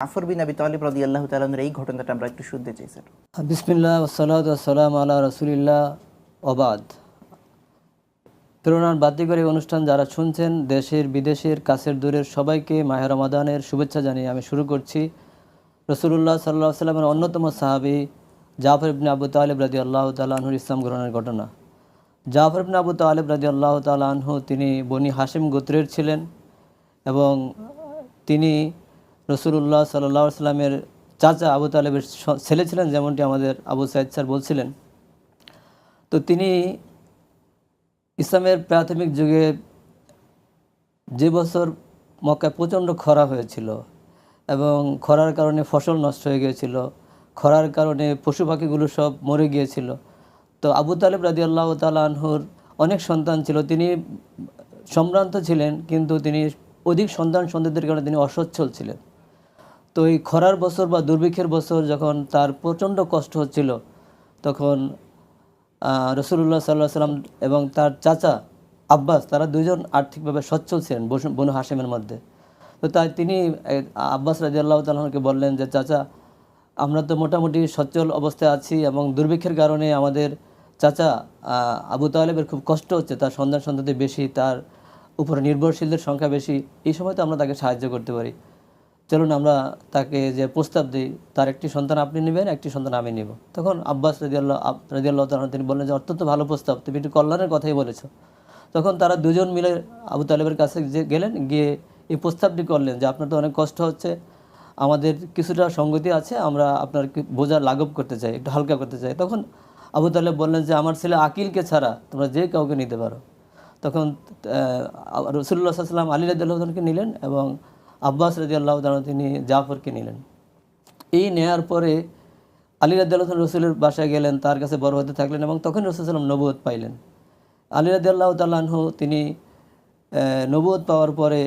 জাফর বিন আবি তালিব রাদিয়াল্লাহু তাআলা আনহুর এই ঘটনাটা আমরা একটু শুনতে চাই স্যার। বিসমিল্লাহ ওয়াসসালাতু ওয়াসসালামু আলা রাসূলিল্লাহ ওয়াবাদ। প্রেরণার বাতি করে অনুষ্ঠান যারা শুনছেন, দেশের বিদেশের কাছের দূরের সবাইকে মাহে রমাদানের শুভেচ্ছা জানিয়ে আমি শুরু করছি। রাসূলুল্লাহ সাল্লাল্লাহু আলাইহি ওয়াসাল্লামের অন্যতম সাহাবী জাফর ইবনে আবু তালিব রাদিয়াল্লাহু তাআলা আনহুর ইসলাম গ্রহণের ঘটনা। জাফর ইবনে আবু তালিব রাদিয়াল্লাহু তাআলা আনহু তিনি বনি হাশিম গোত্রের ছিলেন এবং তিনি রাসূলুল্লাহ সাল্লাল্লাহু আলাইহি ওয়াসাল্লামের চাচা আবু তালেবের ছেলে ছিলেন, যেমনটি আমাদের আবু সাইদ স্যার বলছিলেন। তো তিনি ইসলামের প্রাথমিক যুগে যে বছর মক্কায় প্রচণ্ড খরা হয়েছিল এবং খরার কারণে ফসল নষ্ট হয়ে গিয়েছিল, খরার কারণে পশু পাখিগুলো সব মরে গিয়েছিল। তো আবু তালেব রাদিয়াল্লাহু তাআলা আনহুর অনেক সন্তান ছিল, তিনি সম্ভ্রান্ত ছিলেন, কিন্তু তিনি অধিক সন্তানদের কারণে তিনি অসচ্ছল ছিলেন। তো এই খরার বছর বা দুর্ভিক্ষের বছর যখন তার প্রচণ্ড কষ্ট হচ্ছিল, তখন রাসূলুল্লাহ সাল্লাল্লাহু আলাইহি ওয়াসাল্লাম এবং তার চাচা আব্বাস, তারা দুজন আর্থিকভাবে সচ্ছল ছিলেন বনু হাশিমের মধ্যে। তো তাই তিনি আব্বাস রাদিয়াল্লাহু তাআলা আনহুকে বললেন যে, চাচা, আমরা তো মোটামুটি সচ্ছল অবস্থায় আছি এবং দুর্ভিক্ষের কারণে আমাদের চাচা আবু তালেবের খুব কষ্ট হচ্ছে, তার সন্তানদের বেশি, তার উপরে নির্ভরশীলদের সংখ্যা বেশি। এই সময় তো আমরা তাকে সাহায্য করতে পারি, চলুন আমরা তাকে যে প্রস্তাব দিই, তার একটি সন্তান আপনি নেবেন, একটি সন্তান আমি নেব। তখন আব্বাস রাদিয়াল্লাহু তাআলা তিনি বললেন যে, অত্যন্ত ভালো প্রস্তাব, তুমি একটু কল্যাণের কথাই বলেছ। তখন তারা দুজন মিলে আবু তালেবের কাছে গেলেন, গিয়ে এই প্রস্তাবটি করলেন যে, আপনার তো অনেক কষ্ট হচ্ছে, আমাদের কিছুটা সঙ্গতি আছে, আমরা আপনার বোঝা লাঘব করতে চাই, একটু হালকা করতে চাই। তখন আবু তালেব বললেন যে, আমার ছেলে আকিলকে ছাড়া তোমরা যে কাউকে নিতে পারো। তখন রাসূলুল্লাহ সাল্লাল্লাহু আলাইহি ওয়াসাল্লাম আলী রাদিয়াল্লাহু তাআলাকে নিলেন এবং আব্বাস রাদিয়াল্লাহু তাআলা তিনি জাফরকে নিলেন। এই নেয়ার পরে আলী রাদিয়াল্লাহু তাআলা রসুলের বাসায় গেলেন, তার কাছে বড় হতে থাকলেন এবং তখন রাসূল সাল্লাল্লাহু আলাইহি ওয়াসাল্লাম নবুয়ত পাইলেন। আলী রাদিয়াল্লাহু তাআলা আনহু তিনি নবুয়ত পাওয়ার পরে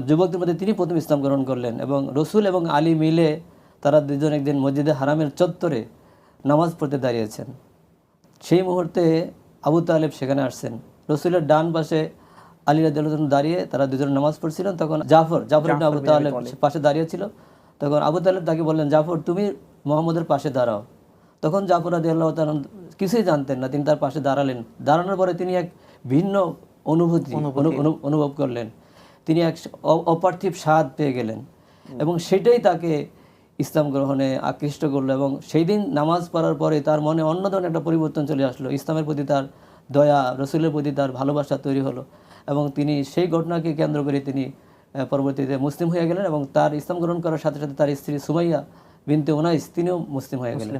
যুবকদের মধ্যে তিনি প্রথম ইসলাম গ্রহণ করলেন এবং রসুল এবং আলী মিলে তারা দুজন একদিন মসজিদে হারামের চত্বরে নামাজ পড়তে দাঁড়িয়েছেন। সেই মুহূর্তে আবু তালেব সেখানে আসছেন, রসুলের ডান পাশে আলী রাদিয়াল্লাহু তাআলা দাঁড়িয়ে, তারা দুজন নামাজ পড়ছিলেন। তখন জাফর ইবনে আবু তালেব পাশে দাঁড়িয়েছিল। তখন আবু তালেব তাকে বললেন, জাফর, তুমি মুহাম্মদের পাশে দাঁড়াও। তখন জাফর রাদিয়াল্লাহু তাআলা কিছুই জানতেন না, তিনি তার পাশে দাঁড়ালেন। দাঁড়ানোর পরে তিনি এক ভিন্ন অনুভব করলেন, তিনি এক অপার্থিব স্বাদ পেয়ে গেলেন এবং সেটাই তাকে ইসলাম গ্রহণে আকৃষ্ট করলো। এবং সেই দিন নামাজ পড়ার পরে তার মনে অন্য ধরনের একটা পরিবর্তন চলে আসলো, ইসলামের প্রতি তার দয়া, রসুলের প্রতি তার ভালোবাসা তৈরি হলো এবং তিনি সেই ঘটনাকে কেন্দ্র করে তিনি পরবর্তীতে মুসলিম হয়ে গেলেন এবং তার ইসলাম গ্রহণ করার সাথে সাথে তার স্ত্রী সুমাইয়া বিনতে উনাইস তিনিও মুসলিম হয়ে গেলেন।